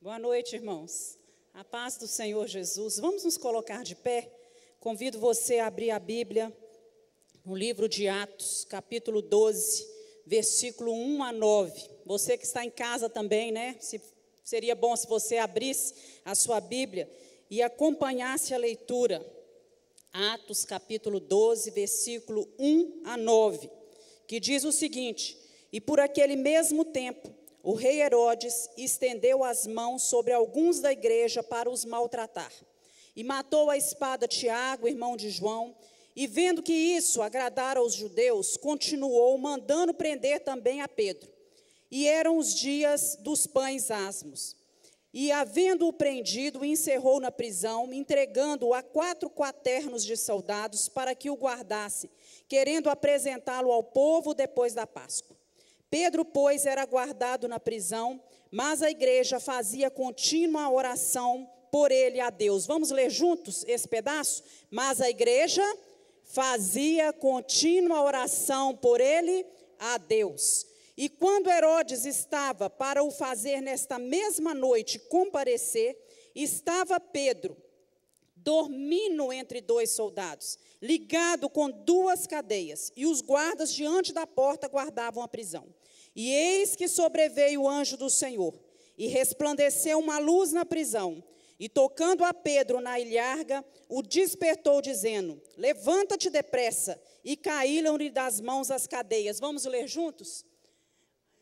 Boa noite, irmãos. A paz do Senhor Jesus. Vamos nos colocar de pé. Convido você a abrir a Bíblia no livro de Atos, capítulo 12, versículo 1 a 9. Você que está em casa também, né? Seria bom se você abrisse a sua Bíblia e acompanhasse a leitura. Atos, capítulo 12, versículo 1 a 9, que diz o seguinte: E por aquele mesmo tempo, o rei Herodes estendeu as mãos sobre alguns da igreja para os maltratar. E matou a espada Tiago, irmão de João, e vendo que isso agradara aos judeus, continuou mandando prender também a Pedro. E eram os dias dos pães asmos. E, havendo-o prendido, encerrou na prisão, entregando-o a 4 quaternos de soldados para que o guardasse, querendo apresentá-lo ao povo depois da Páscoa. Pedro, pois, era guardado na prisão, mas a igreja fazia contínua oração por ele a Deus. Vamos ler juntos esse pedaço? Mas a igreja fazia contínua oração por ele a Deus. E quando Herodes estava para o fazer nesta mesma noite comparecer, estava Pedro dormindo entre 2 soldados, ligado com 2 cadeias, e os guardas diante da porta guardavam a prisão. E eis que sobreveio o anjo do Senhor, e resplandeceu uma luz na prisão, e tocando a Pedro na ilharga, o despertou, dizendo: Levanta-te depressa, e caíram-lhe das mãos as cadeias. Vamos ler juntos?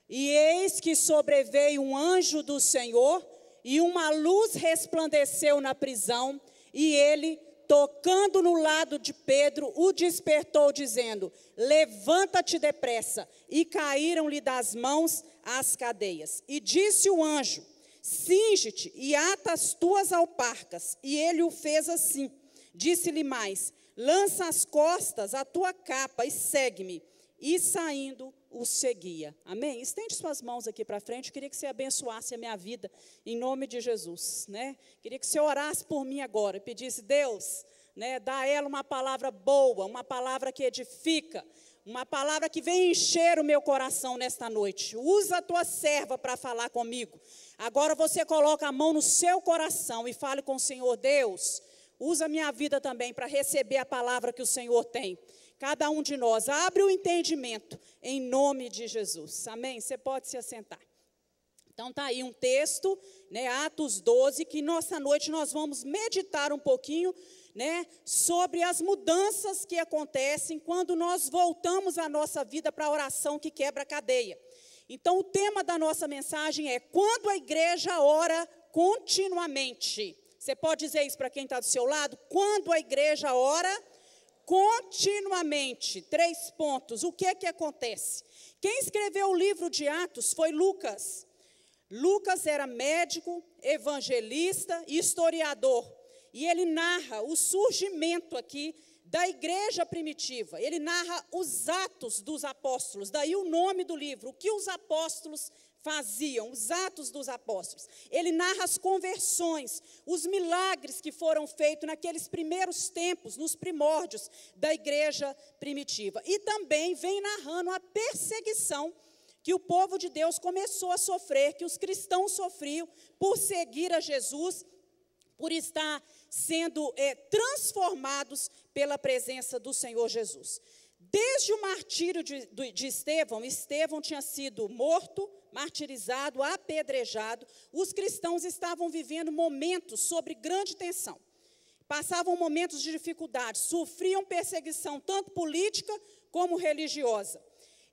E eis que sobreveio um anjo do Senhor, e uma luz resplandeceu na prisão, e ele, tocando no lado de Pedro, o despertou, dizendo: Levanta-te depressa. E caíram-lhe das mãos as cadeias. E disse o anjo: Cinge-te e ata as tuas alparcas. E ele o fez assim. Disse-lhe mais: Lança às costas a tua capa e segue-me. E saindo, o seguia. Amém? Estende suas mãos aqui para frente. Eu queria que você abençoasse a minha vida em nome de Jesus, né? Queria que você orasse por mim agora e pedisse: Deus, né, dá a ela uma palavra boa, uma palavra que edifica, uma palavra que vem encher o meu coração nesta noite. Usa a tua serva para falar comigo. Agora você coloca a mão no seu coração e fale com o Senhor: Deus, usa a minha vida também para receber a palavra que o Senhor tem. Cada um de nós, abre o entendimento, em nome de Jesus. Amém? Você pode se assentar. Então, está aí um texto, né, Atos 12, que nessa noite nós vamos meditar um pouquinho, né, sobre as mudanças que acontecem quando nós voltamos a nossa vida para a oração que quebra a cadeia. Então, o tema da nossa mensagem é: quando a igreja ora continuamente. Você pode dizer isso para quem está do seu lado? Quando a igreja ora continuamente. 3 pontos. O que é que acontece? Quem escreveu o livro de Atos foi Lucas. Lucas era médico, evangelista e historiador. E ele narra o surgimento aqui da igreja primitiva. Ele narra os atos dos apóstolos. Daí o nome do livro. O que os apóstolos faziam, os atos dos apóstolos. Ele narra as conversões, os milagres que foram feitos naqueles primeiros tempos, nos primórdios da igreja primitiva. E também vem narrando a perseguição que o povo de Deus começou a sofrer, que os cristãos sofriam por seguir a Jesus, por estar sendo transformados pela presença do Senhor Jesus. Desde o martírio de Estevão, Estevão tinha sido morto, martirizado, apedrejado. Os cristãos estavam vivendo momentos sobre grande tensão. Passavam momentos de dificuldade, sofriam perseguição tanto política como religiosa.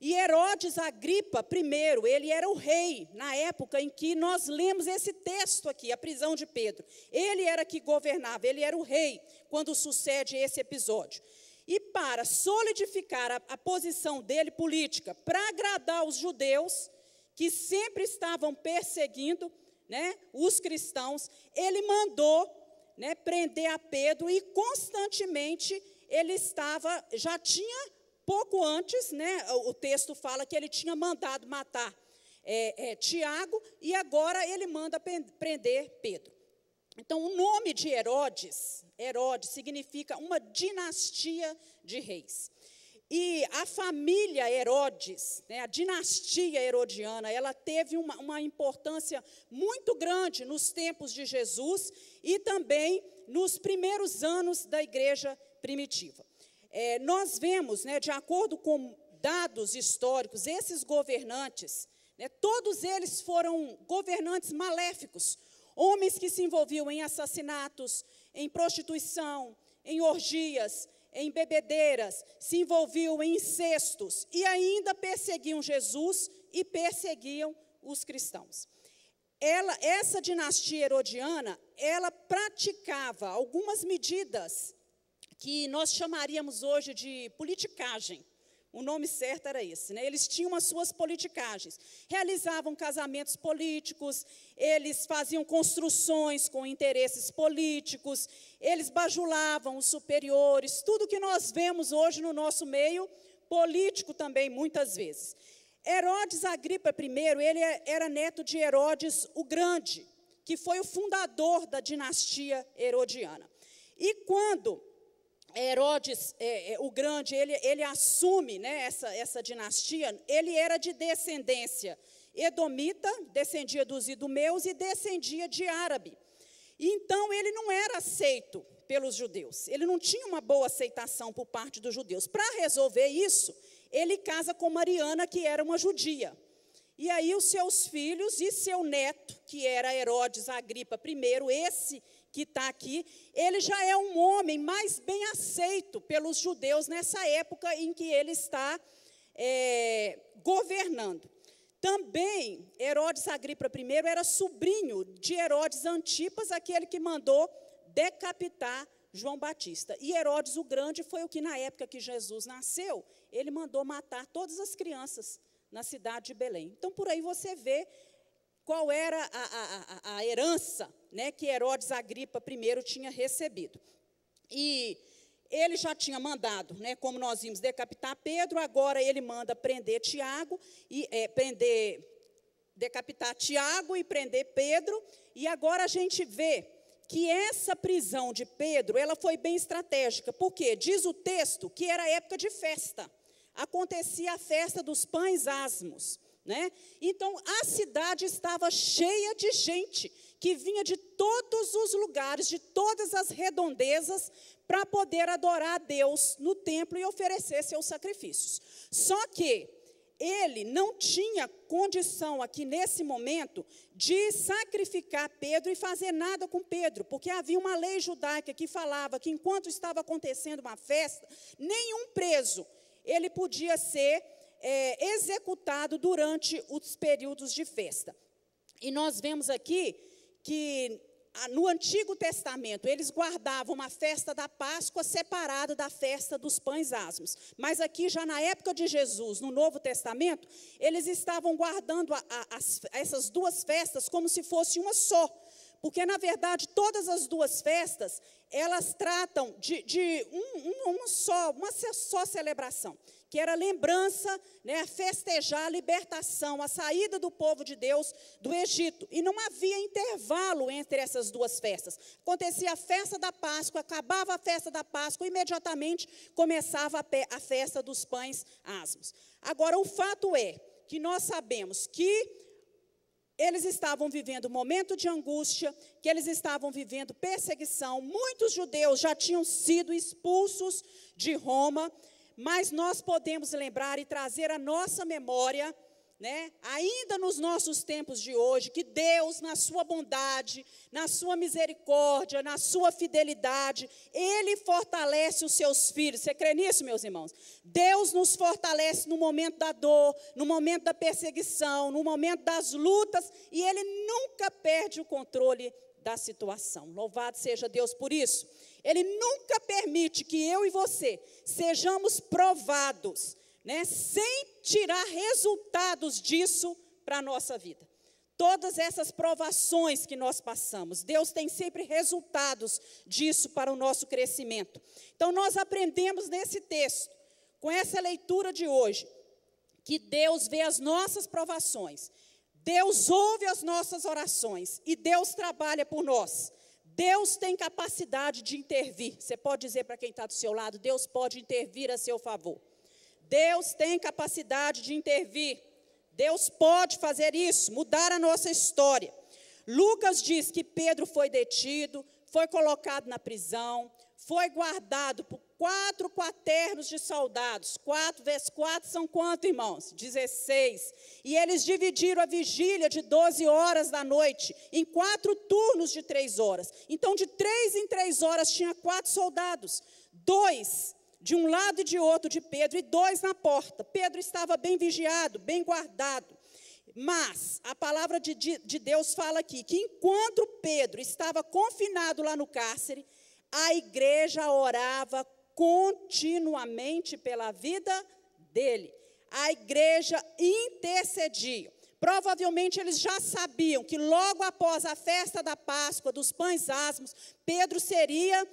E Herodes Agripa I, ele era o rei na época em que nós lemos esse texto aqui, a prisão de Pedro. Ele era que governava, ele era o rei quando sucede esse episódio. E para solidificar a posição dele política, para agradar os judeus, que sempre estavam perseguindo, né, os cristãos, ele mandou, né, prender a Pedro, e constantemente ele estava, já tinha pouco antes, né, o texto fala que ele tinha mandado matar Tiago, e agora ele manda prender Pedro. Então, o nome de Herodes significa uma dinastia de reis. E a família Herodes, né, a dinastia herodiana, ela teve uma importância muito grande nos tempos de Jesus e também nos primeiros anos da igreja primitiva. Nós vemos, né, de acordo com dados históricos, esses governantes, né, todos eles foram governantes maléficos, homens que se envolviam em assassinatos, em prostituição, em orgias, em bebedeiras, se envolviam em incestos e ainda perseguiam Jesus e perseguiam os cristãos. Essa dinastia herodiana, ela praticava algumas medidas que nós chamaríamos hoje de politicagem. O nome certo era esse, né? Eles tinham as suas politicagens, realizavam casamentos políticos, eles faziam construções com interesses políticos, eles bajulavam os superiores, tudo que nós vemos hoje no nosso meio político também, muitas vezes. Herodes Agripa I, ele era neto de Herodes o Grande, que foi o fundador da dinastia herodiana. E quando Herodes o Grande, ele assume, né, essa dinastia, ele era de descendência edomita, descendia dos idumeus e descendia de árabe. Então, ele não era aceito pelos judeus, ele não tinha uma boa aceitação por parte dos judeus. Para resolver isso, ele casa com Mariana, que era uma judia. E aí os seus filhos e seu neto, que era Herodes Agripa I, esse que está aqui, ele já é um homem mais bem aceito pelos judeus nessa época em que ele está governando. Também, Herodes Agripa I era sobrinho de Herodes Antipas, aquele que mandou decapitar João Batista. E Herodes o Grande foi o que, na época que Jesus nasceu, ele mandou matar todas as crianças na cidade de Belém. Então, por aí você vê qual era a herança, né, que Herodes Agripa I tinha recebido. E ele já tinha mandado, né, como nós vimos, decapitar Pedro, agora ele manda prender Tiago, decapitar Tiago e prender Pedro, e agora a gente vê que essa prisão de Pedro, ela foi bem estratégica, porque diz o texto que era época de festa, acontecia a festa dos pães asmos, né? Então, a cidade estava cheia de gente que vinha de todos os lugares, de todas as redondezas, para poder adorar a Deus no templo e oferecer seus sacrifícios. Só que ele não tinha condição aqui nesse momento de sacrificar Pedro e fazer nada com Pedro, porque havia uma lei judaica que falava que enquanto estava acontecendo uma festa, nenhum preso ele podia ser executado durante os períodos de festa. E nós vemos aqui que no Antigo Testamento eles guardavam uma festa da Páscoa separada da festa dos pães asmos. Mas aqui já na época de Jesus, no Novo Testamento, eles estavam guardando essas duas festas como se fosse uma só. Porque, na verdade, todas as duas festas, elas tratam de uma só celebração, que era a lembrança, né, festejar a libertação, a saída do povo de Deus do Egito. E não havia intervalo entre essas duas festas. Acontecia a festa da Páscoa, acabava a festa da Páscoa, imediatamente começava a festa dos pães asmos. Agora, o fato é que nós sabemos que eles estavam vivendo um momento de angústia, que eles estavam vivendo perseguição. Muitos judeus já tinham sido expulsos de Roma, mas nós podemos lembrar e trazer à nossa memória, né, ainda nos nossos tempos de hoje, que Deus, na sua bondade, na sua misericórdia, na sua fidelidade, Ele fortalece os seus filhos. Você crê nisso, meus irmãos? Deus nos fortalece no momento da dor, no momento da perseguição, no momento das lutas, e Ele nunca perde o controle da situação. Louvado seja Deus por isso. Ele nunca permite que eu e você sejamos provados, né, sem tirar resultados disso para a nossa vida. Todas essas provações que nós passamos, Deus tem sempre resultados disso para o nosso crescimento. Então, nós aprendemos nesse texto, com essa leitura de hoje, que Deus vê as nossas provações, Deus ouve as nossas orações e Deus trabalha por nós. Deus tem capacidade de intervir. Você pode dizer para quem está do seu lado, Deus pode intervir a seu favor. Deus tem capacidade de intervir. Deus pode fazer isso, mudar a nossa história. Lucas diz que Pedro foi detido, foi colocado na prisão, foi guardado por 4 quaternos de soldados. 4 vezes 4 são quanto, irmãos? 16. E eles dividiram a vigília de 12 horas da noite em 4 turnos de 3 horas. Então, de 3 em 3 horas, tinha 4 soldados. 2 de um lado e de outro de Pedro, e 2 na porta. Pedro estava bem vigiado, bem guardado. Mas a palavra de Deus fala aqui, que enquanto Pedro estava confinado lá no cárcere, a igreja orava continuamente pela vida dele. A igreja intercedia. Provavelmente eles já sabiam que logo após a festa da Páscoa, dos pães asmos, Pedro seria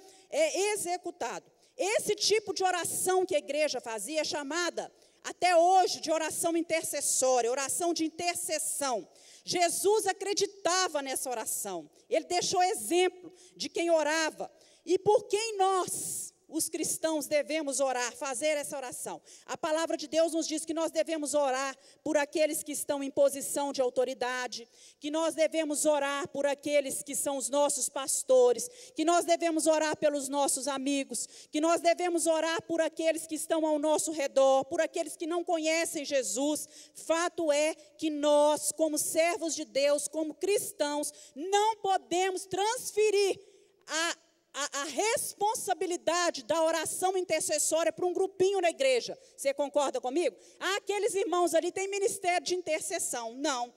executado. Esse tipo de oração que a igreja fazia é chamada, até hoje, de oração intercessória, oração de intercessão. Jesus acreditava nessa oração. Ele deixou exemplo de quem orava. E por quem nós, os cristãos, devemos orar, fazer essa oração? A palavra de Deus nos diz que nós devemos orar por aqueles que estão em posição de autoridade, que nós devemos orar por aqueles que são os nossos pastores, que nós devemos orar pelos nossos amigos, que nós devemos orar por aqueles que estão ao nosso redor, por aqueles que não conhecem Jesus. Fato é que nós, como servos de Deus, como cristãos, não podemos transferir a responsabilidade da oração intercessória para um grupinho na igreja. Você concorda comigo? Aqueles irmãos ali têm ministério de intercessão. Não.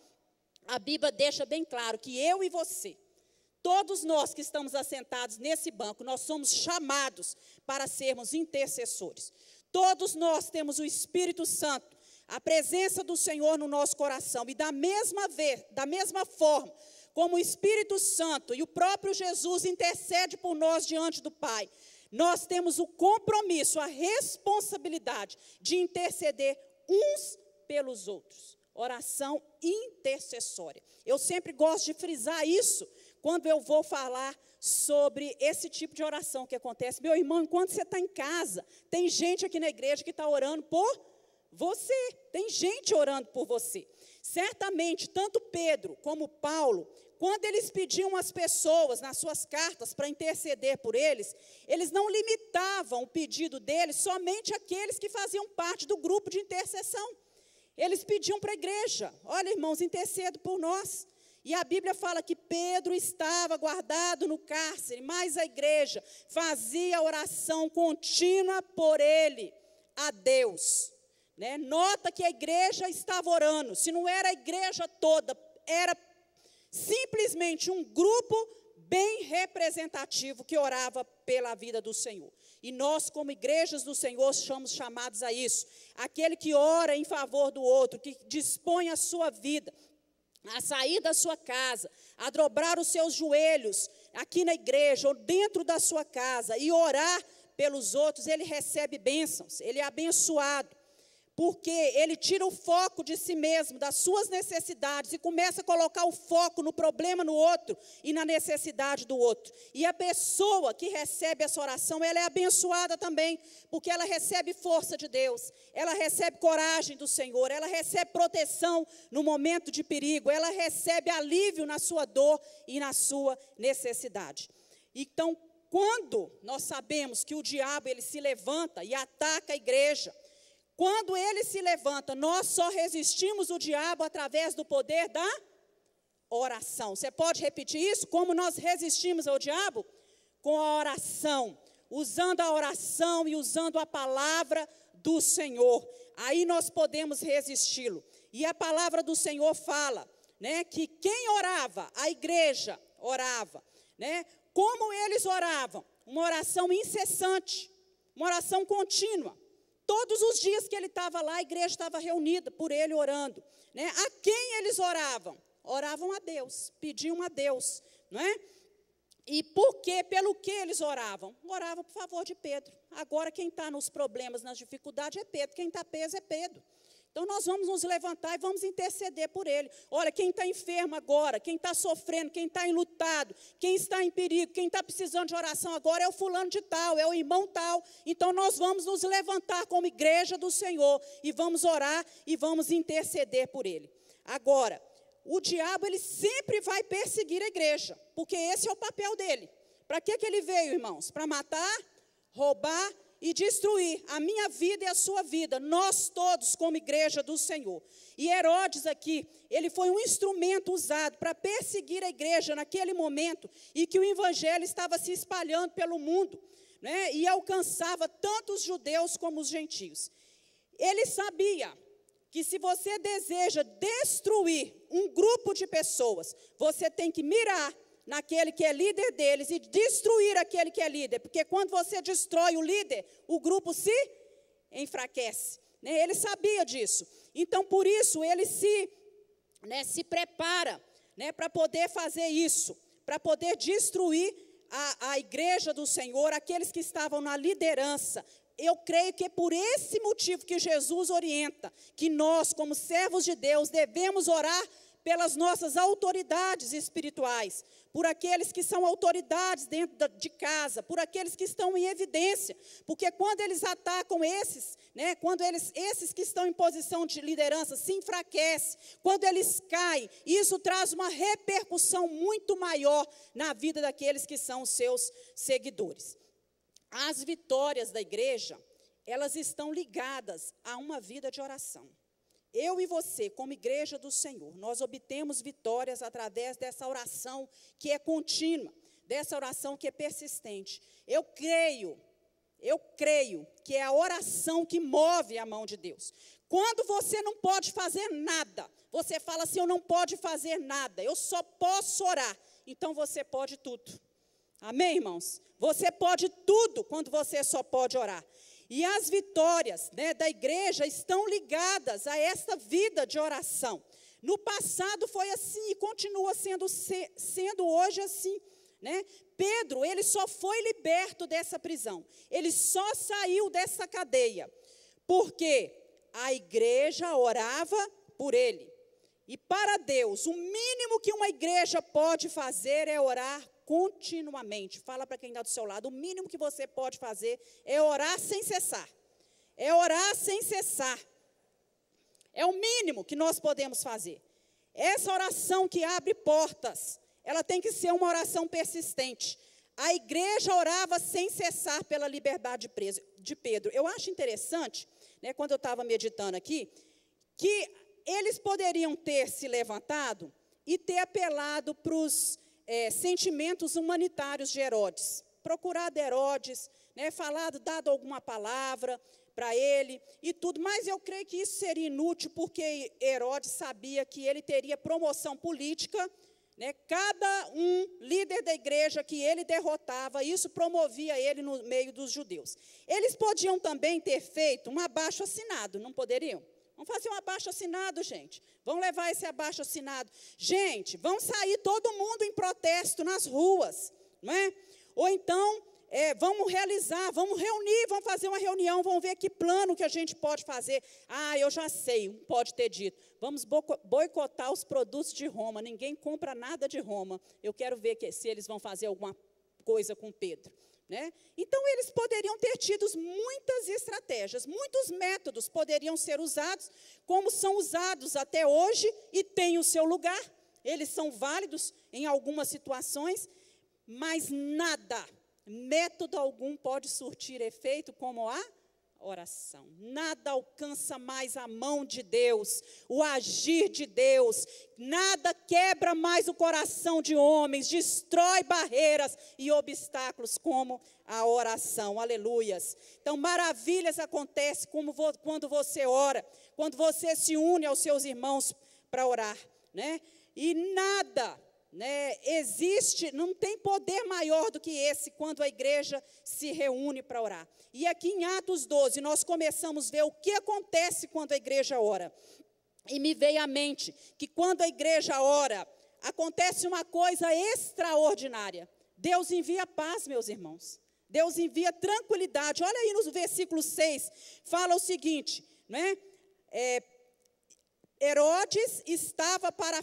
A Bíblia deixa bem claro que eu e você, todos nós que estamos assentados nesse banco, nós somos chamados para sermos intercessores. Todos nós temos o Espírito Santo, a presença do Senhor no nosso coração. E da mesma forma, como o Espírito Santo e o próprio Jesus intercede por nós diante do Pai, nós temos o compromisso, a responsabilidade de interceder uns pelos outros. Oração intercessória. Eu sempre gosto de frisar isso quando eu vou falar sobre esse tipo de oração que acontece. Meu irmão, enquanto você está em casa, tem gente aqui na igreja que está orando por você. Tem gente orando por você. Certamente, tanto Pedro como Paulo, quando eles pediam às pessoas nas suas cartas para interceder por eles, eles não limitavam o pedido deles somente àqueles que faziam parte do grupo de intercessão. Eles pediam para a igreja: olha, irmãos, intercedam por nós. E a Bíblia fala que Pedro estava guardado no cárcere, mas a igreja fazia oração contínua por ele, a Deus. Nota que a igreja estava orando. Se não era a igreja toda, era simplesmente um grupo bem representativo que orava pela vida do Senhor. E nós, como igrejas do Senhor, somos chamados a isso. Aquele que ora em favor do outro, que dispõe a sua vida a sair da sua casa, a dobrar os seus joelhos aqui na igreja ou dentro da sua casa e orar pelos outros, ele recebe bênçãos, ele é abençoado. Porque ele tira o foco de si mesmo, das suas necessidades, e começa a colocar o foco no problema no outro e na necessidade do outro. E a pessoa que recebe essa oração, ela é abençoada também, porque ela recebe força de Deus, ela recebe coragem do Senhor, ela recebe proteção no momento de perigo, ela recebe alívio na sua dor e na sua necessidade. Então, quando nós sabemos que o diabo ele se levanta e ataca a igreja, quando ele se levanta, nós só resistimos o diabo através do poder da oração. Você pode repetir isso? Como nós resistimos ao diabo? Com a oração, usando a oração e usando a palavra do Senhor. Aí nós podemos resisti-lo. E a palavra do Senhor fala, que quem orava, a igreja orava, como eles oravam? Uma oração incessante, uma oração contínua. Todos os dias que ele estava lá, a igreja estava reunida por ele orando. A quem eles oravam? Oravam a Deus, pediam a Deus. E pelo que eles oravam? Oravam por favor de Pedro. Agora quem está nos problemas, nas dificuldades é Pedro. Quem está preso é Pedro. Então, nós vamos nos levantar e vamos interceder por ele. Olha, quem está enfermo agora, quem está sofrendo, quem está enlutado, quem está em perigo, quem está precisando de oração agora é o fulano de tal, é o irmão tal. Então, nós vamos nos levantar como igreja do Senhor e vamos orar e vamos interceder por ele. Agora, o diabo, ele sempre vai perseguir a igreja, porque esse é o papel dele. Para que ele veio, irmãos? Para matar, roubar e destruir a minha vida e a sua vida, nós todos como igreja do Senhor. E Herodes aqui, ele foi um instrumento usado para perseguir a igreja naquele momento, e que o evangelho estava se espalhando pelo mundo, né, e alcançava tanto os judeus como os gentios. Ele sabia que se você deseja destruir um grupo de pessoas, você tem que mirar naquele que é líder deles e destruir aquele que é líder, porque quando você destrói o líder, o grupo se enfraquece, né? Ele sabia disso, então por isso ele se prepara, né, para poder fazer isso, para poder destruir a igreja do Senhor, aqueles que estavam na liderança. Eu creio que é por esse motivo que Jesus orienta, que nós como servos de Deus devemos orar pelas nossas autoridades espirituais, por aqueles que são autoridades dentro de casa, por aqueles que estão em evidência, porque quando eles atacam esses, né, quando esses que estão em posição de liderança se enfraquecem, quando eles caem, isso traz uma repercussão muito maior na vida daqueles que são os seus seguidores. As vitórias da igreja, elas estão ligadas a uma vida de oração. Eu e você, como igreja do Senhor, nós obtemos vitórias através dessa oração que é contínua, dessa oração que é persistente. Eu creio que é a oração que move a mão de Deus. Quando você não pode fazer nada, você fala assim, eu não posso fazer nada, eu só posso orar. Então você pode tudo. Amém, irmãos? Você pode tudo quando você só pode orar. E as vitórias, né, da igreja estão ligadas a essa vida de oração. No passado foi assim e continua sendo hoje assim, né? Pedro, ele só foi liberto dessa prisão. Ele só saiu dessa cadeia porque a igreja orava por ele. E para Deus, o mínimo que uma igreja pode fazer é orar continuamente. Fala para quem está do seu lado, o mínimo que você pode fazer é orar sem cessar. É orar sem cessar. É o mínimo que nós podemos fazer. Essa oração que abre portas, ela tem que ser uma oração persistente. A igreja orava sem cessar pela liberdade de Pedro. Eu acho interessante, né, quando eu estava meditando aqui, que eles poderiam ter se levantado e ter apelado para os sentimentos humanitários de Herodes, procurado Herodes, né, dado alguma palavra para ele e tudo, mas eu creio que isso seria inútil, porque Herodes sabia que ele teria promoção política, né, cada um líder da igreja que ele derrotava, isso promovia ele no meio dos judeus. Eles podiam também ter feito um abaixo-assinado, não poderiam? Vamos fazer um abaixo-assinado, gente. Vamos levar esse abaixo-assinado. Gente, vamos sair todo mundo em protesto nas ruas, não é? Ou então, vamos reunir, vamos fazer uma reunião, vamos ver que plano que a gente pode fazer. Ah, eu já sei, pode ter dito. Vamos boicotar os produtos de Roma. Ninguém compra nada de Roma. Eu quero ver se eles vão fazer alguma coisa com Pedro. Né? Então, eles poderiam ter tido muitas estratégias, muitos métodos poderiam ser usados, como são usados até hoje e têm o seu lugar. Eles são válidos em algumas situações, mas nada, método algum pode surtir efeito como a oração. Nada alcança mais a mão de Deus, o agir de Deus, nada quebra mais o coração de homens, destrói barreiras e obstáculos como a oração, aleluias. Então maravilhas acontecem quando você ora, quando você se une aos seus irmãos para orar, né? E nada, né, existe, não tem poder maior do que esse quando a igreja se reúne para orar. E aqui em Atos 12, nós começamos a ver o que acontece quando a igreja ora. E me veio à mente que quando a igreja ora, acontece uma coisa extraordinária. Deus envia paz, meus irmãos. Deus envia tranquilidade. Olha aí no versículo 6, fala o seguinte, né? Herodes estava para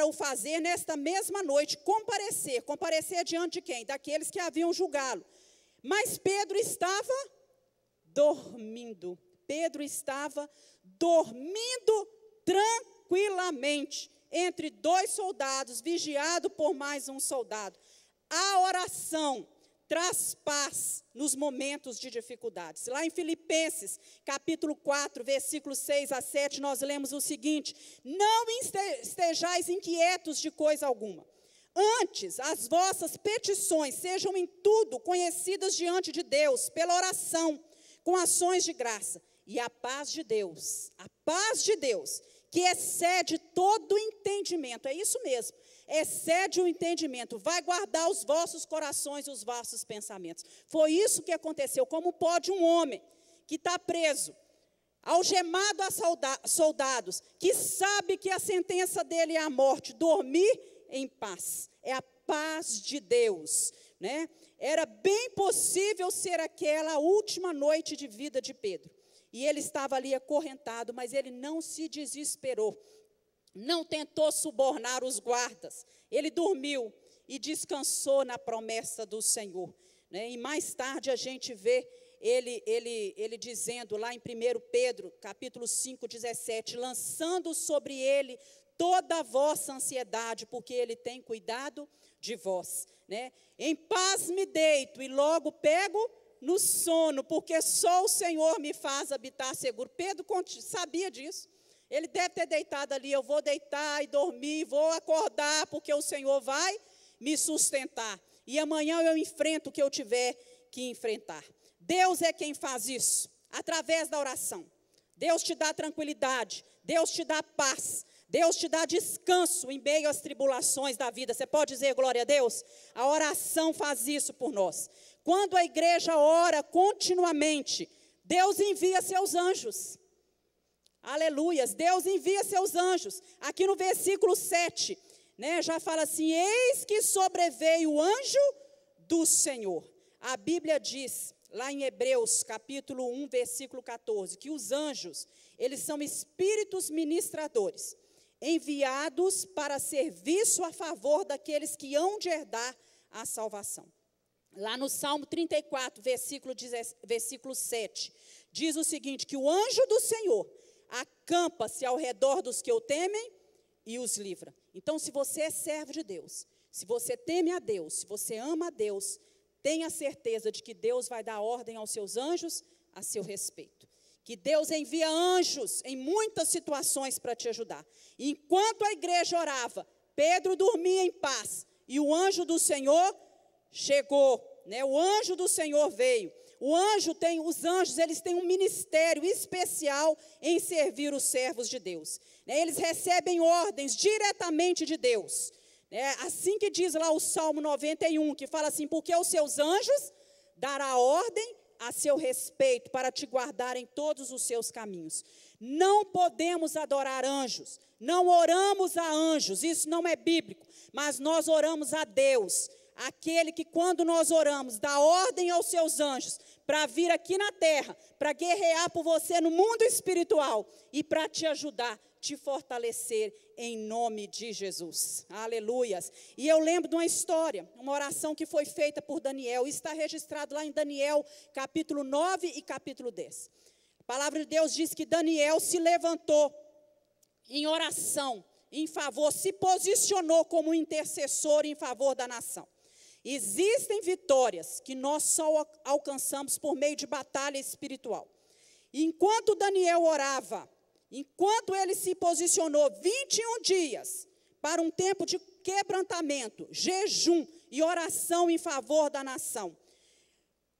o fazer nesta mesma noite, comparecer diante de quem? Daqueles que haviam julgá-lo. Mas Pedro estava dormindo. Pedro estava dormindo tranquilamente entre dois soldados, vigiado por mais um soldado. A oração traz paz nos momentos de dificuldades. Lá em Filipenses, capítulo 4, versículos 6 a 7, nós lemos o seguinte: não estejais inquietos de coisa alguma. Antes, as vossas petições sejam em tudo conhecidas diante de Deus, pela oração, com ações de graça. E a paz de Deus, que excede todo entendimento, é isso mesmo, excede o entendimento, vai guardar os vossos corações e os vossos pensamentos. Foi isso que aconteceu. Como pode um homem que está preso, algemado a soldados, que sabe que a sentença dele é a morte, dormir em paz? É a paz de Deus, né? Era bem possível ser aquela última noite de vida de Pedro. E ele estava ali acorrentado, mas ele não se desesperou. Não tentou subornar os guardas. Ele dormiu e descansou na promessa do Senhor, né? E mais tarde a gente vê ele dizendo lá em 1 Pedro, capítulo 5, 17, lançando sobre ele toda a vossa ansiedade, porque ele tem cuidado de vós, né? Em paz me deito e logo pego no sono, porque só o Senhor me faz habitar seguro. Pedro sabia disso. Ele deve ter deitado ali, eu vou deitar e dormir, vou acordar, porque o Senhor vai me sustentar. E amanhã eu enfrento o que eu tiver que enfrentar. Deus é quem faz isso, através da oração. Deus te dá tranquilidade, Deus te dá paz, Deus te dá descanso em meio às tribulações da vida. Você pode dizer glória a Deus? A oração faz isso por nós. Quando a igreja ora continuamente, Deus envia seus anjos. Aleluias, Deus envia seus anjos. Aqui no versículo 7, né, já fala assim: eis que sobreveio o anjo do Senhor. A Bíblia diz, lá em Hebreus, capítulo 1, versículo 14, que os anjos, eles são espíritos ministradores, enviados para serviço a favor daqueles que hão de herdar a salvação. Lá no Salmo 34, versículo 7, diz o seguinte: que o anjo do Senhor acampa-se ao redor dos que o temem e os livra. Então, se você é servo de Deus, se você teme a Deus, se você ama a Deus, tenha certeza de que Deus vai dar ordem aos seus anjos a seu respeito. Que Deus envia anjos em muitas situações para te ajudar. E enquanto a igreja orava, Pedro dormia em paz e o anjo do Senhor chegou, né? O anjo do Senhor veio. Os anjos, eles têm um ministério especial em servir os servos de Deus, né? Eles recebem ordens diretamente de Deus, né? Assim que diz lá o Salmo 91, que fala assim: porque os seus anjos dará ordem a seu respeito para te guardar em todos os seus caminhos. Não podemos adorar anjos, não oramos a anjos, isso não é bíblico, mas nós oramos a Deus, aquele que, quando nós oramos, dá ordem aos seus anjos para vir aqui na terra, para guerrear por você no mundo espiritual e para te ajudar, te fortalecer em nome de Jesus. Aleluias. E eu lembro de uma história, uma oração que foi feita por Daniel, está registrado lá em Daniel, capítulo 9 e capítulo 10. A palavra de Deus diz que Daniel se levantou em oração, em favor, se posicionou como intercessor em favor da nação. Existem vitórias que nós só alcançamos por meio de batalha espiritual. Enquanto Daniel orava, enquanto ele se posicionou 21 dias para um tempo de quebrantamento, jejum e oração em favor da nação,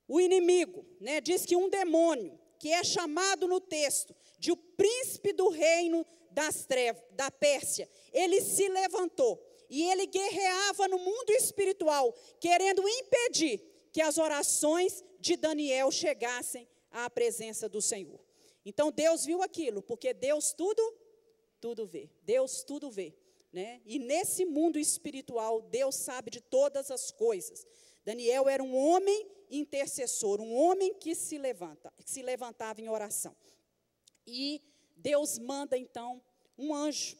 o inimigo, né, diz que um demônio, que é chamado no texto de o príncipe do reino das trevas, da Pérsia, ele se levantou. E ele guerreava no mundo espiritual, querendo impedir que as orações de Daniel chegassem à presença do Senhor. Então Deus viu aquilo, porque Deus tudo vê. Deus tudo vê, né? E nesse mundo espiritual, Deus sabe de todas as coisas. Daniel era um homem intercessor, um homem que se levantava em oração. E Deus manda então um anjo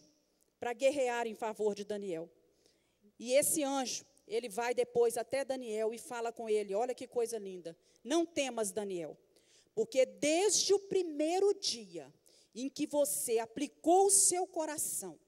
para guerrear em favor de Daniel. E esse anjo, ele vai depois até Daniel e fala com ele, olha que coisa linda, não temas, Daniel, porque desde o primeiro dia em que você aplicou o seu coração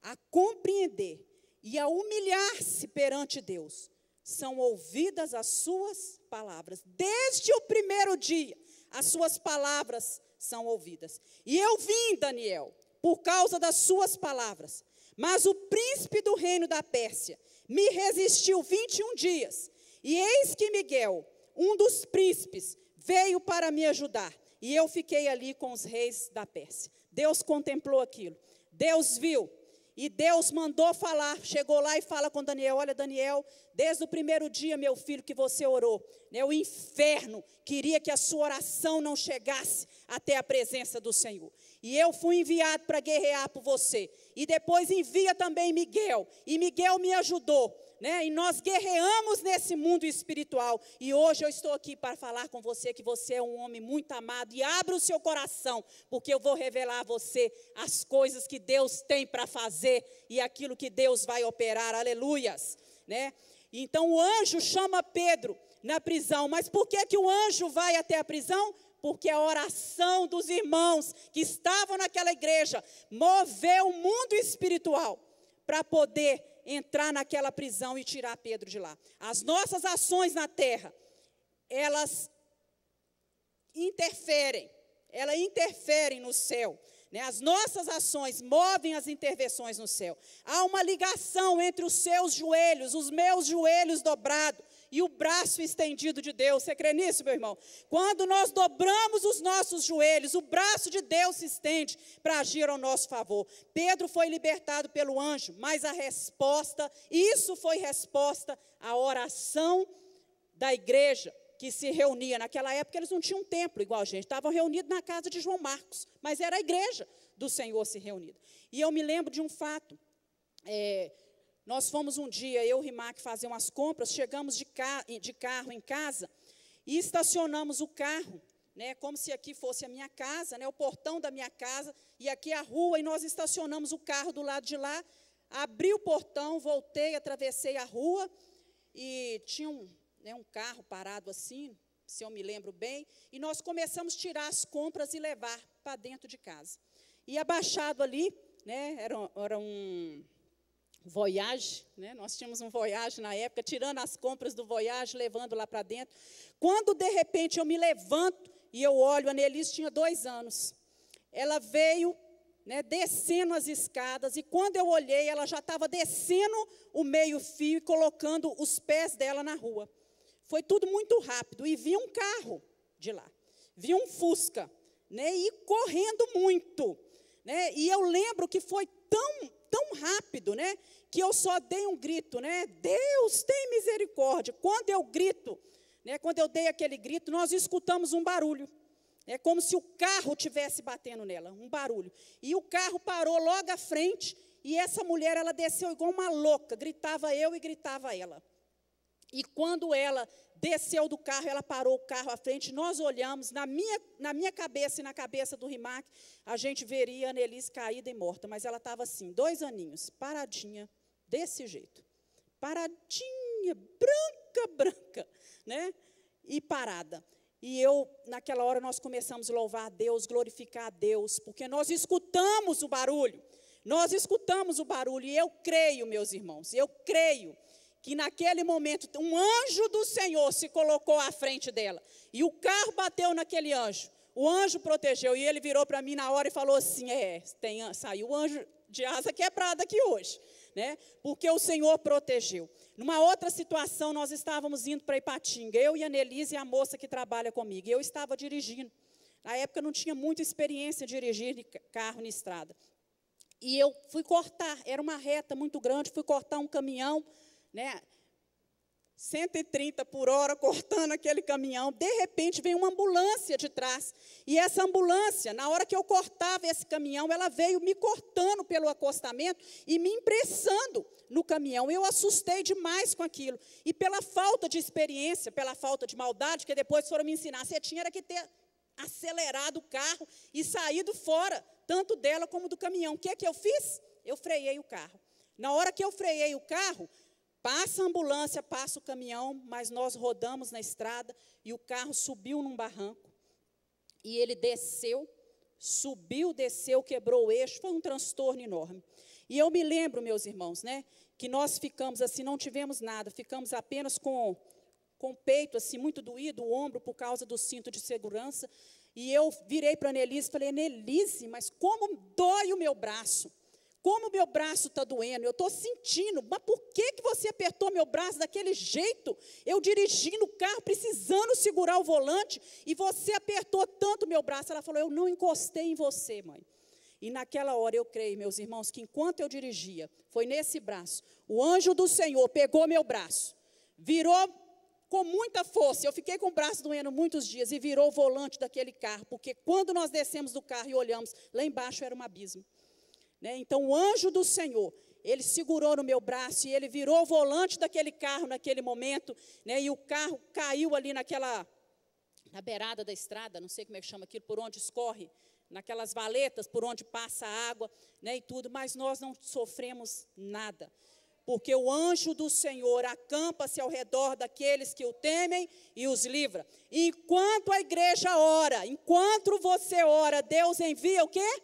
a compreender e a humilhar-se perante Deus, são ouvidas as suas palavras. Desde o primeiro dia, as suas palavras são ouvidas. E eu vim, Daniel, por causa das suas palavras. Mas o príncipe do reino da Pérsia me resistiu 21 dias. E eis que Miguel, um dos príncipes, veio para me ajudar. E eu fiquei ali com os reis da Pérsia. Deus contemplou aquilo. Deus viu. E Deus mandou falar, chegou lá e fala com Daniel, olha Daniel, desde o primeiro dia, meu filho, que você orou, né, o inferno queria que a sua oração não chegasse até a presença do Senhor. E eu fui enviado para guerrear por você. E depois envia também Miguel, e Miguel me ajudou. Né? E nós guerreamos nesse mundo espiritual. E hoje eu estou aqui para falar com você que você é um homem muito amado. E abra o seu coração, porque eu vou revelar a você as coisas que Deus tem para fazer e aquilo que Deus vai operar. Aleluias. Né? Então o anjo chama Pedro na prisão. Mas por que o anjo vai até a prisão? Porque a oração dos irmãos que estavam naquela igreja moveu o mundo espiritual para poder entrar naquela prisão e tirar Pedro de lá. As nossas ações na terra, elas interferem no céu. Né? As nossas ações movem as intervenções no céu. Há uma ligação entre os seus joelhos, os meus joelhos dobrados, e o braço estendido de Deus. Você crê nisso, meu irmão? Quando nós dobramos os nossos joelhos, o braço de Deus se estende para agir ao nosso favor. Pedro foi libertado pelo anjo, mas a resposta, isso foi resposta à oração da igreja que se reunia. Naquela época eles não tinham um templo igual a gente, estavam reunidos na casa de João Marcos, mas era a igreja do Senhor se reunida. E eu me lembro de um fato, nós fomos um dia, eu e o Rimac, fazer umas compras, chegamos de carro em casa e estacionamos o carro, né, como se aqui fosse a minha casa, né, o portão da minha casa, e aqui a rua, e nós estacionamos o carro do lado de lá, abri o portão, voltei, atravessei a rua, e tinha um carro parado assim, se eu me lembro bem, e nós começamos a tirar as compras e levar para dentro de casa. E abaixado ali, né, era um Voyage, né? Nós tínhamos um Voyage na época, tirando as compras do Voyage, levando lá para dentro. Quando, de repente, eu me levanto e eu olho, a Nelise tinha 2 anos. Ela veio, né, descendo as escadas, e quando eu olhei, ela já estava descendo o meio-fio e colocando os pés dela na rua. Foi tudo muito rápido, e vi um carro de lá, vi um Fusca, né, e correndo muito. Né, e eu lembro que foi tão rápido, né, que eu só dei um grito, né, Deus tem misericórdia. Quando eu grito, né, quando eu dei aquele grito, nós escutamos um barulho, é como se o carro estivesse batendo nela, um barulho. E o carro parou logo à frente, e essa mulher, ela desceu igual uma louca, gritava eu e gritava ela. E quando ela desceu do carro, ela parou o carro à frente, nós olhamos, na minha cabeça e na cabeça do Rimac, a gente veria a Nelise caída e morta, mas ela estava assim, 2 aninhos, paradinha, desse jeito, paradinha, branca, né, e parada. E naquela hora, nós começamos a louvar a Deus, glorificar a Deus, porque nós escutamos o barulho, e eu creio, meus irmãos, eu creio, que naquele momento um anjo do Senhor se colocou à frente dela. E o carro bateu naquele anjo. O anjo protegeu. E ele virou para mim na hora e falou assim, saiu o anjo de asa quebrada aqui hoje. Né? Porque o Senhor protegeu. Numa outra situação, nós estávamos indo para Ipatinga. Eu e a Nelise e a moça que trabalha comigo. E eu estava dirigindo. Na época, eu não tinha muita experiência de dirigir carro na estrada. E eu fui cortar. Era uma reta muito grande. Fui cortar um caminhão, né, 130 por hora, cortando aquele caminhão. De repente, veio uma ambulância de trás. E essa ambulância, na hora que eu cortava esse caminhão, ela veio me cortando pelo acostamento e me impressando no caminhão. Eu assustei demais com aquilo. E pela falta de experiência, pela falta de maldade, que depois foram me ensinar, você tinha que ter acelerado o carro e saído fora tanto dela como do caminhão. O que é que eu fiz? Eu freiei o carro. Na hora que eu freiei o carro, passa a ambulância, passa o caminhão, mas nós rodamos na estrada e o carro subiu num barranco. E ele desceu, subiu, desceu, quebrou o eixo, foi um transtorno enorme. E eu me lembro, meus irmãos, né, que nós ficamos assim, não tivemos nada, ficamos apenas com o peito assim, muito doído, o ombro por causa do cinto de segurança. E eu virei para a Nelise e falei, Nelise, mas como dói o meu braço? Como o meu braço está doendo? Eu estou sentindo, mas por que você apertou meu braço daquele jeito? Eu dirigindo o carro, precisando segurar o volante, e você apertou tanto o meu braço. Ela falou, eu não encostei em você, mãe. E naquela hora eu creio, meus irmãos, que enquanto eu dirigia, foi nesse braço, o anjo do Senhor pegou meu braço, virou com muita força, eu fiquei com o braço doendo muitos dias, e virou o volante daquele carro, porque quando nós descemos do carro e olhamos, lá embaixo era um abismo. Então, o anjo do Senhor, ele segurou no meu braço e ele virou o volante daquele carro naquele momento, e o carro caiu ali na beirada da estrada, não sei como é que chama aquilo, por onde escorre, naquelas valetas, por onde passa a água, e tudo, mas nós não sofremos nada, porque o anjo do Senhor acampa-se ao redor daqueles que o temem e os livra. Enquanto a igreja ora, enquanto você ora, Deus envia o quê?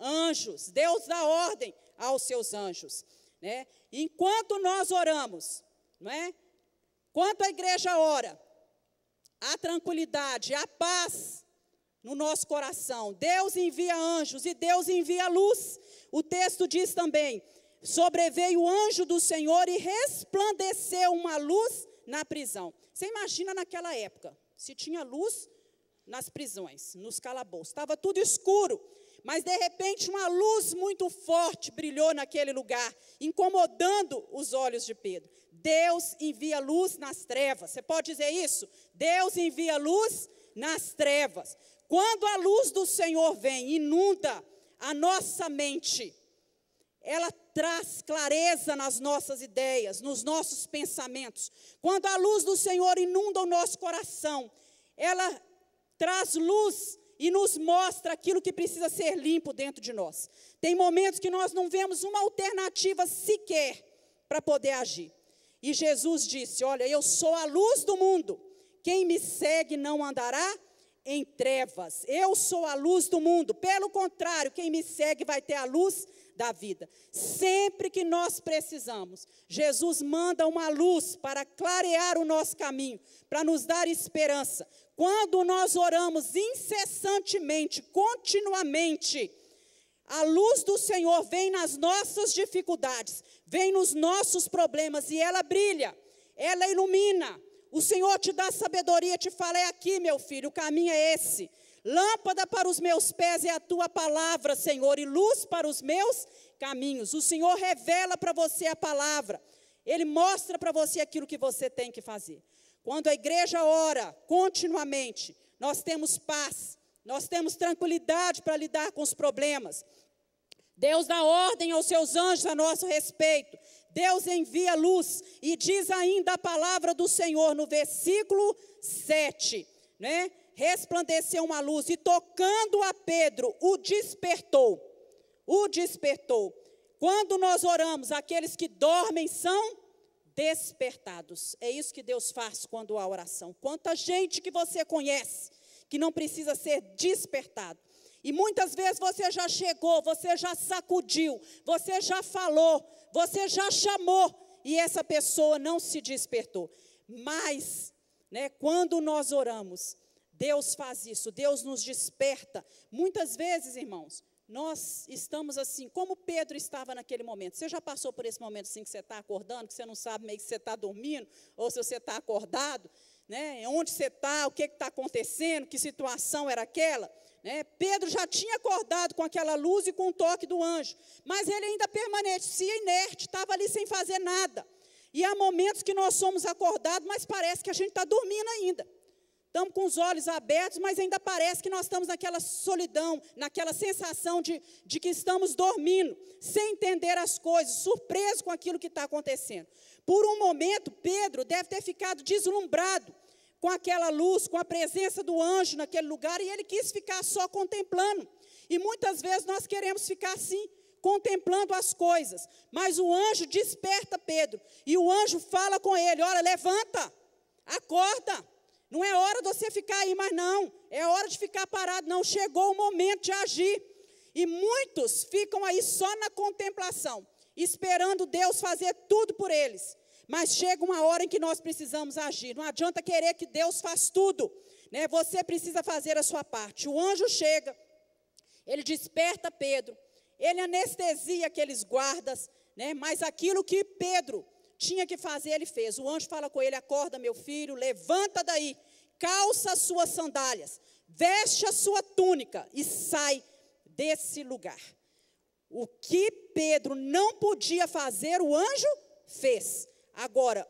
Anjos, Deus dá ordem aos seus anjos, Enquanto nós oramos, enquanto a igreja ora, há tranquilidade, há paz no nosso coração. Deus envia anjos e Deus envia luz. O texto diz também, sobreveio o anjo do Senhor e resplandeceu uma luz na prisão. Você imagina naquela época, se tinha luz nas prisões, nos calabouços, estava tudo escuro. Mas, de repente, uma luz muito forte brilhou naquele lugar, incomodando os olhos de Pedro. Deus envia luz nas trevas. Você pode dizer isso? Deus envia luz nas trevas. Quando a luz do Senhor vem, inunda a nossa mente, ela traz clareza nas nossas ideias, nos nossos pensamentos. Quando a luz do Senhor inunda o nosso coração, ela traz luz e nos mostra aquilo que precisa ser limpo dentro de nós. Tem momentos que nós não vemos uma alternativa sequer para poder agir. E Jesus disse, olha, eu sou a luz do mundo. Quem me segue não andará em trevas. Eu sou a luz do mundo. Pelo contrário, quem me segue vai ter a luz da vida. Sempre que nós precisamos, Jesus manda uma luz para clarear o nosso caminho, para nos dar esperança. Quando nós oramos incessantemente, continuamente, a luz do Senhor vem nas nossas dificuldades, vem nos nossos problemas e ela brilha, ela ilumina. O Senhor te dá sabedoria, te fala, é aqui, meu filho, o caminho é esse. Lâmpada para os meus pés é a tua palavra, Senhor, e luz para os meus caminhos. O Senhor revela para você a palavra, Ele mostra para você aquilo que você tem que fazer. Quando a igreja ora continuamente, nós temos paz, nós temos tranquilidade para lidar com os problemas. Deus dá ordem aos seus anjos a nosso respeito. Deus envia luz. E diz ainda a palavra do Senhor no versículo 7, resplandeceu uma luz e tocando a Pedro, o despertou. O despertou. Quando nós oramos, aqueles que dormem são despertados. É isso que Deus faz quando há oração. Quanta gente que você conhece que não precisa ser despertado. E muitas vezes você já chegou, você já sacudiu, você já falou, você já chamou e essa pessoa não se despertou. Mas, quando nós oramos, Deus faz isso, Deus nos desperta. Muitas vezes, irmãos, nós estamos assim, como Pedro estava naquele momento. Você já passou por esse momento assim que você está acordando, que você não sabe meio que você está dormindo, ou se você está acordado, onde você está, o que está acontecendo, que situação era aquela? Pedro já tinha acordado com aquela luz e com o toque do anjo, mas ele ainda permanecia inerte, estava ali sem fazer nada. E há momentos que nós somos acordados, mas parece que a gente está dormindo ainda. Estamos com os olhos abertos, mas ainda parece que nós estamos naquela solidão, naquela sensação de que estamos dormindo, sem entender as coisas, surpresos com aquilo que está acontecendo. Por um momento, Pedro deve ter ficado deslumbrado com aquela luz, com a presença do anjo naquele lugar, e ele quis ficar só contemplando. E muitas vezes nós queremos ficar assim, contemplando as coisas. Mas o anjo desperta Pedro. E o anjo fala com ele: olha, levanta, acorda. Não é hora de você ficar aí mais não. É hora de ficar parado não. Chegou o momento de agir. E muitos ficam aí só na contemplação, esperando Deus fazer tudo por eles. Mas chega uma hora em que nós precisamos agir. Não adianta querer que Deus faça tudo, né? Você precisa fazer a sua parte. O anjo chega, ele desperta Pedro, ele anestesia aqueles guardas, né? Mas aquilo que Pedro tinha que fazer, ele fez. O anjo fala com ele: acorda, meu filho, levanta daí, calça as suas sandálias, veste a sua túnica e sai desse lugar. O que Pedro não podia fazer, o anjo fez. Agora,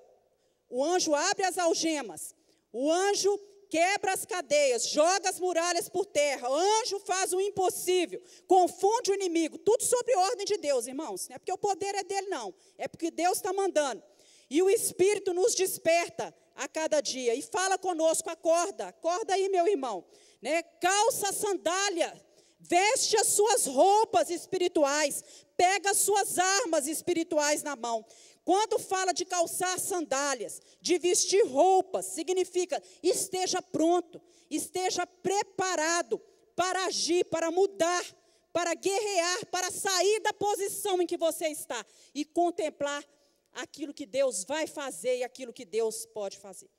o anjo abre as algemas, o anjo quebra as cadeias, joga as muralhas por terra, o anjo faz o impossível, confunde o inimigo, tudo sob ordem de Deus, irmãos. Não é porque o poder é dele, não, é porque Deus está mandando. E o Espírito nos desperta a cada dia e fala conosco: acorda, acorda aí, meu irmão, né? Calça a sandália, veste as suas roupas espirituais, pega as suas armas espirituais na mão. Quando fala de calçar sandálias, de vestir roupas, significa esteja pronto, esteja preparado para agir, para mudar, para guerrear, para sair da posição em que você está e contemplar aquilo que Deus vai fazer e aquilo que Deus pode fazer.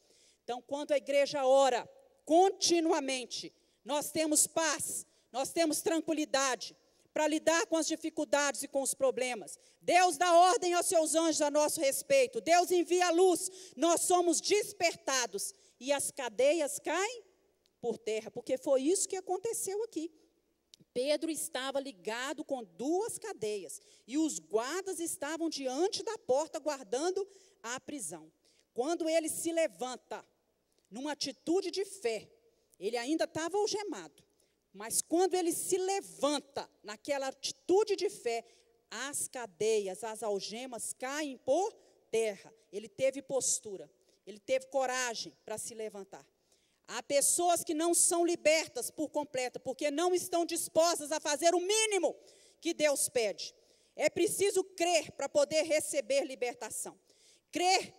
Então, quando a igreja ora continuamente, nós temos paz, nós temos tranquilidade para lidar com as dificuldades e com os problemas. Deus dá ordem aos seus anjos a nosso respeito. Deus envia a luz. Nós somos despertados e as cadeias caem por terra, porque foi isso que aconteceu aqui. Pedro estava ligado com 2 cadeias e os guardas estavam diante da porta guardando a prisão. Quando ele se levanta numa atitude de fé, ele ainda estava algemado. Mas quando ele se levanta naquela atitude de fé, as cadeias, as algemas caem por terra. Ele teve postura, ele teve coragem para se levantar. Há pessoas que não são libertas por completo, porque não estão dispostas a fazer o mínimo que Deus pede. É preciso crer para poder receber libertação. Crer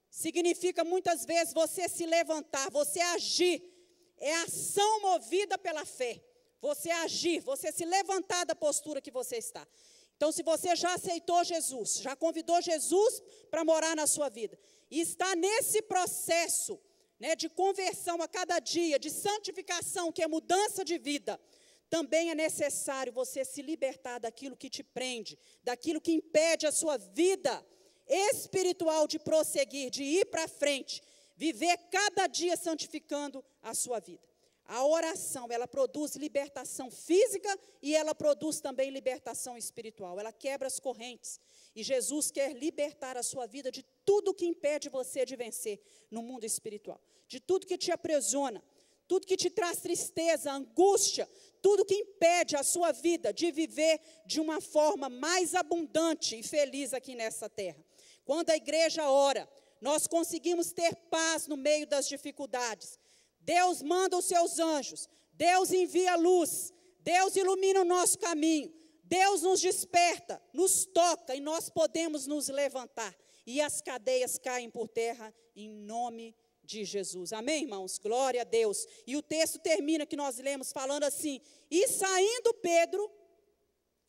significa muitas vezes você se levantar, você agir. É ação movida pela fé. Você agir, você se levantar da postura que você está. Então, se você já aceitou Jesus, já convidou Jesus para morar na sua vida, e está nesse processo, né, de conversão a cada dia, de santificação, que é mudança de vida, também é necessário você se libertar daquilo que te prende, daquilo que impede a sua vida espiritual de prosseguir, de ir para frente, viver cada dia santificando a sua vida. A oração, ela produz libertação física e ela produz também libertação espiritual. Ela quebra as correntes. E Jesus quer libertar a sua vida de tudo que impede você de vencer no mundo espiritual. De tudo que te aprisiona, tudo que te traz tristeza, angústia, tudo que impede a sua vida de viver de uma forma mais abundante e feliz aqui nessa terra. Quando a igreja ora, nós conseguimos ter paz no meio das dificuldades. Deus manda os seus anjos, Deus envia luz, Deus ilumina o nosso caminho, Deus nos desperta, nos toca e nós podemos nos levantar. E as cadeias caem por terra em nome de Jesus. Amém, irmãos? Glória a Deus. E o texto termina que nós lemos falando assim: e saindo Pedro,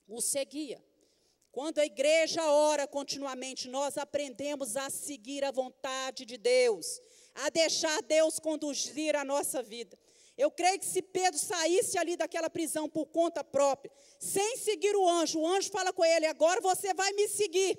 o seguia. Quando a igreja ora continuamente, nós aprendemos a seguir a vontade de Deus, a deixar Deus conduzir a nossa vida. Eu creio que se Pedro saísse ali daquela prisão por conta própria, sem seguir o anjo fala com ele: agora você vai me seguir,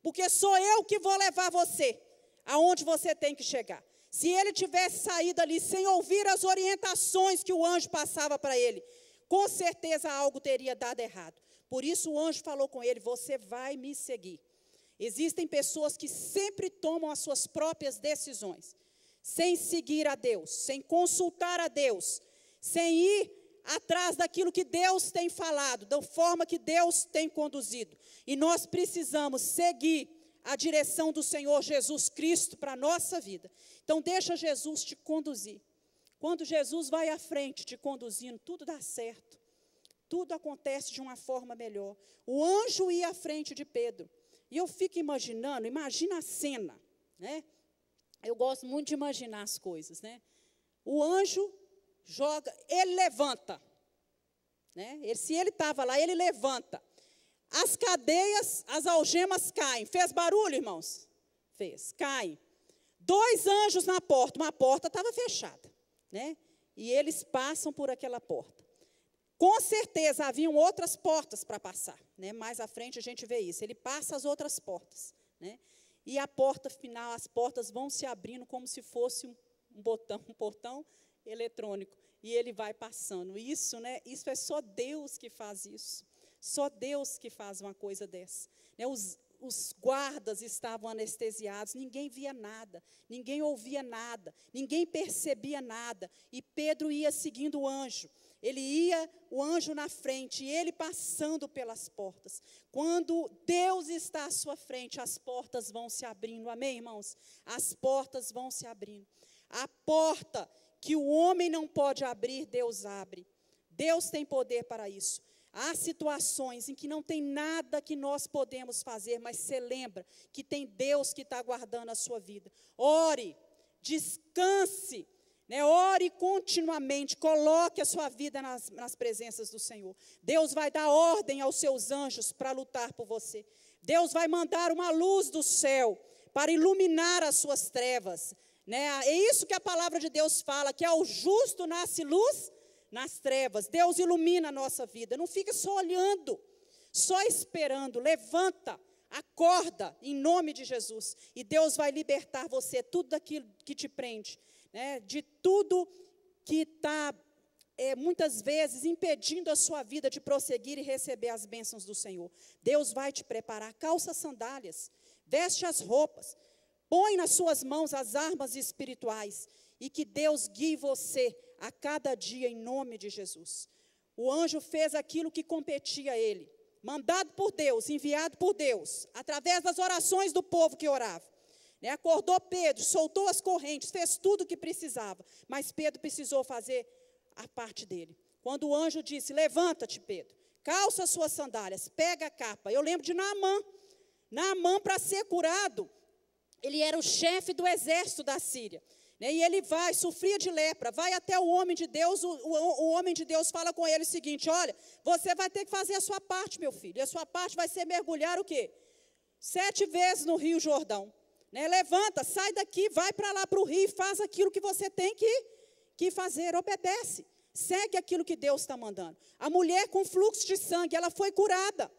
porque sou eu que vou levar você aonde você tem que chegar. Se ele tivesse saído ali sem ouvir as orientações que o anjo passava para ele, com certeza algo teria dado errado. Por isso o anjo falou com ele: você vai me seguir. Existem pessoas que sempre tomam as suas próprias decisões, sem seguir a Deus, sem consultar a Deus, sem ir atrás daquilo que Deus tem falado, da forma que Deus tem conduzido. E nós precisamos seguir a direção do Senhor Jesus Cristo para a nossa vida. Então deixa Jesus te conduzir. Quando Jesus vai à frente te conduzindo, tudo dá certo. tudo acontece de uma forma melhor. O anjo ia à frente de Pedro. E eu fico imaginando, imagina a cena, né? Eu gosto muito de imaginar as coisas, né? O anjo joga, ele levanta, né? Se ele estava lá, ele levanta. As cadeias, as algemas caem. Fez barulho, irmãos? Fez, caem. 2 anjos na porta, uma porta estava fechada, né? E eles passam por aquela porta. Com certeza haviam outras portas para passar, né? Mais à frente a gente vê isso. Ele passa as outras portas, né? E a porta final, as portas vão se abrindo como se fosse um portão eletrônico. E ele vai passando. Isso, né? Isso é só Deus que faz isso. Só Deus que faz uma coisa dessa. Né? Os guardas estavam anestesiados, ninguém via nada, ninguém ouvia nada, ninguém percebia nada. E Pedro ia seguindo o anjo. Ele ia, o anjo na frente, e ele passando pelas portas. Quando Deus está à sua frente, as portas vão se abrindo. Amém, irmãos? As portas vão se abrindo. A porta que o homem não pode abrir, Deus abre. Deus tem poder para isso. Há situações em que não tem nada que nós podemos fazer, mas você lembra que tem Deus que está guardando a sua vida. Ore, descanse, né? Ore continuamente, coloque a sua vida nas presenças do Senhor. Deus vai dar ordem aos seus anjos para lutar por você. Deus vai mandar uma luz do céu para iluminar as suas trevas, né? É isso que a palavra de Deus fala, que ao justo nasce luz nas trevas. Deus ilumina a nossa vida. Não fica só olhando, só esperando. Levanta, acorda em nome de Jesus. E Deus vai libertar você, tudo daquilo que te prende, né? De tudo que está, muitas vezes, impedindo a sua vida de prosseguir e receber as bênçãos do Senhor. Deus vai te preparar. Calça sandálias, veste as roupas, põe nas suas mãos as armas espirituais. E que Deus guie você a cada dia em nome de Jesus. O anjo fez aquilo que competia a ele, mandado por Deus, enviado por Deus, através das orações do povo que orava, né? Acordou Pedro, soltou as correntes, fez tudo o que precisava, mas Pedro precisou fazer a parte dele. Quando o anjo disse, levanta-te, Pedro, calça as suas sandálias, pega a capa. Eu lembro de Naamã, para ser curado, ele era o chefe do exército da Síria. E ele vai, sofria de lepra, vai até o homem de Deus, o homem de Deus fala com ele o seguinte, olha, você vai ter que fazer a sua parte, meu filho, e a sua parte vai ser mergulhar o quê? 7 vezes no Rio Jordão, né? Levanta, sai daqui, vai para lá para o rio, faz aquilo que você tem que fazer, obedece, segue aquilo que Deus está mandando. A mulher com fluxo de sangue, ela foi curada,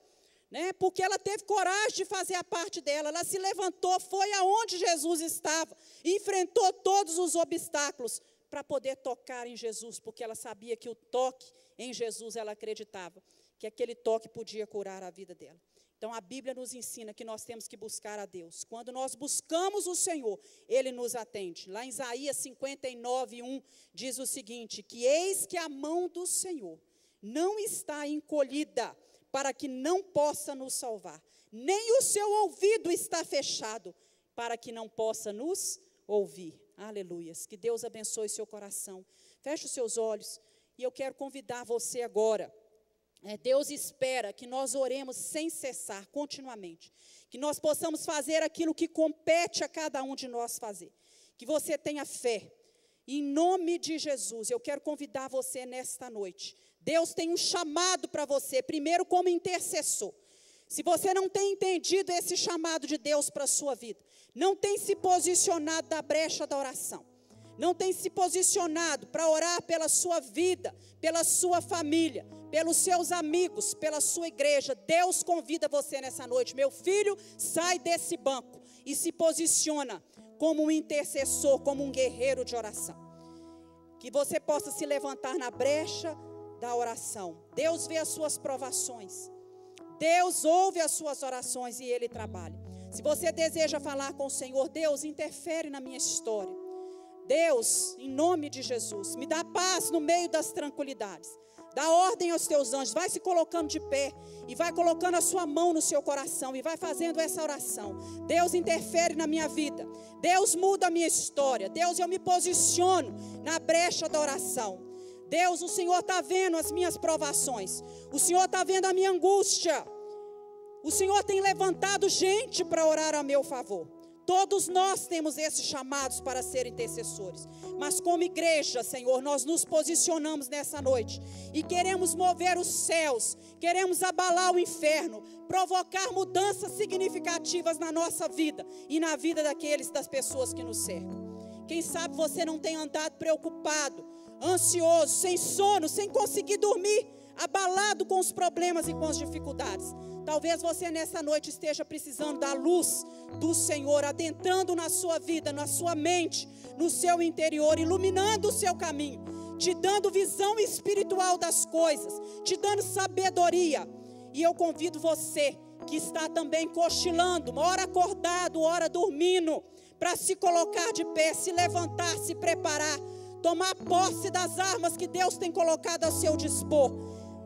né? Porque ela teve coragem de fazer a parte dela, ela se levantou, foi aonde Jesus estava, enfrentou todos os obstáculos para poder tocar em Jesus, porque ela sabia que o toque em Jesus, ela acreditava que aquele toque podia curar a vida dela. Então a Bíblia nos ensina que nós temos que buscar a Deus. Quando nós buscamos o Senhor, Ele nos atende. Lá em Isaías 59:1 diz o seguinte, que eis que a mão do Senhor não está encolhida, para que não possa nos salvar, nem o seu ouvido está fechado, para que não possa nos ouvir. Aleluias. Que Deus abençoe seu coração. Feche os seus olhos e eu quero convidar você agora. Deus espera que nós oremos sem cessar, continuamente. Que nós possamos fazer aquilo que compete a cada um de nós fazer. Que você tenha fé. Em nome de Jesus, eu quero convidar você nesta noite. Deus tem um chamado para você, primeiro como intercessor. Se você não tem entendido esse chamado de Deus para a sua vida, não tem se posicionado na brecha da oração, não tem se posicionado para orar pela sua vida, pela sua família, pelos seus amigos, pela sua igreja, Deus convida você nessa noite. Meu filho, sai desse banco e se posiciona como um intercessor, como um guerreiro de oração. Que você possa se levantar na brecha da oração. Deus vê as suas provações. Deus ouve as suas orações e Ele trabalha. Se você deseja falar com o Senhor, Deus, interfere na minha história. Deus, em nome de Jesus, me dá paz no meio das tranquilidades. Dá ordem aos teus anjos, vai se colocando de pé e vai colocando a sua mão no seu coração e vai fazendo essa oração. Deus, interfere na minha vida. Deus, muda a minha história. Deus, eu me posiciono na brecha da oração. Deus, o Senhor está vendo as minhas provações. O Senhor está vendo a minha angústia. O Senhor tem levantado gente para orar a meu favor. Todos nós temos esses chamados para ser intercessores. Mas como igreja, Senhor, nós nos posicionamos nessa noite. E queremos mover os céus. Queremos abalar o inferno. Provocar mudanças significativas na nossa vida. E na vida das pessoas que nos cercam. Quem sabe você não tem andado preocupado, ansioso, sem sono, sem conseguir dormir, abalado com os problemas e com as dificuldades. Talvez você nessa noite esteja precisando da luz do Senhor, adentrando na sua vida, na sua mente, no seu interior, iluminando o seu caminho, te dando visão espiritual das coisas, te dando sabedoria. E eu convido você que está também cochilando, uma hora acordado, uma hora dormindo, para se colocar de pé, se levantar, se preparar, tomar posse das armas que Deus tem colocado ao seu dispor,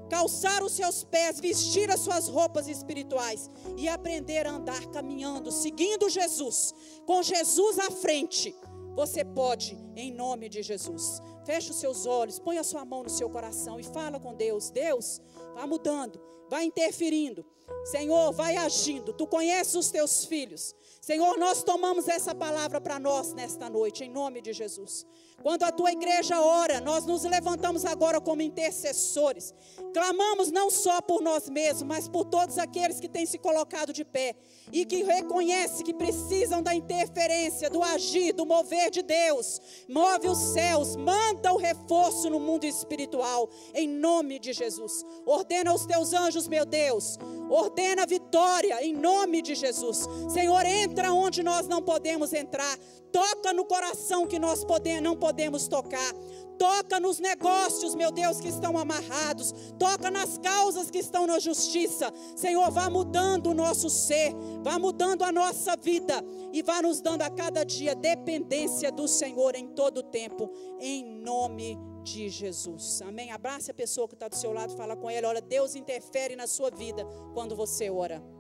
calçar os seus pés, vestir as suas roupas espirituais e aprender a andar caminhando, seguindo Jesus, com Jesus à frente. Você pode, em nome de Jesus. Feche os seus olhos, põe a sua mão no seu coração e fala com Deus. Deus, vai mudando, vai interferindo. Senhor, vai agindo. Tu conheces os teus filhos. Senhor, nós tomamos essa palavra para nós nesta noite, em nome de Jesus. Quando a tua igreja ora, nós nos levantamos agora como intercessores. Clamamos não só por nós mesmos, mas por todos aqueles que têm se colocado de pé e que reconhecem que precisam da interferência, do agir, do mover de Deus. Move os céus, manda o reforço no mundo espiritual, em nome de Jesus. Ordena os teus anjos, meu Deus. Ordena a vitória, em nome de Jesus. Senhor, entra onde nós não podemos entrar. Toca no coração que nós não podemos tocar. Toca nos negócios, meu Deus, que estão amarrados. Toca nas causas que estão na justiça. Senhor, vá mudando o nosso ser. Vá mudando a nossa vida. E vá nos dando a cada dia dependência do Senhor em todo o tempo. Em nome de Jesus. Amém? Abrace a pessoa que está do seu lado. Fala com ela. Olha, Deus interfere na sua vida quando você ora.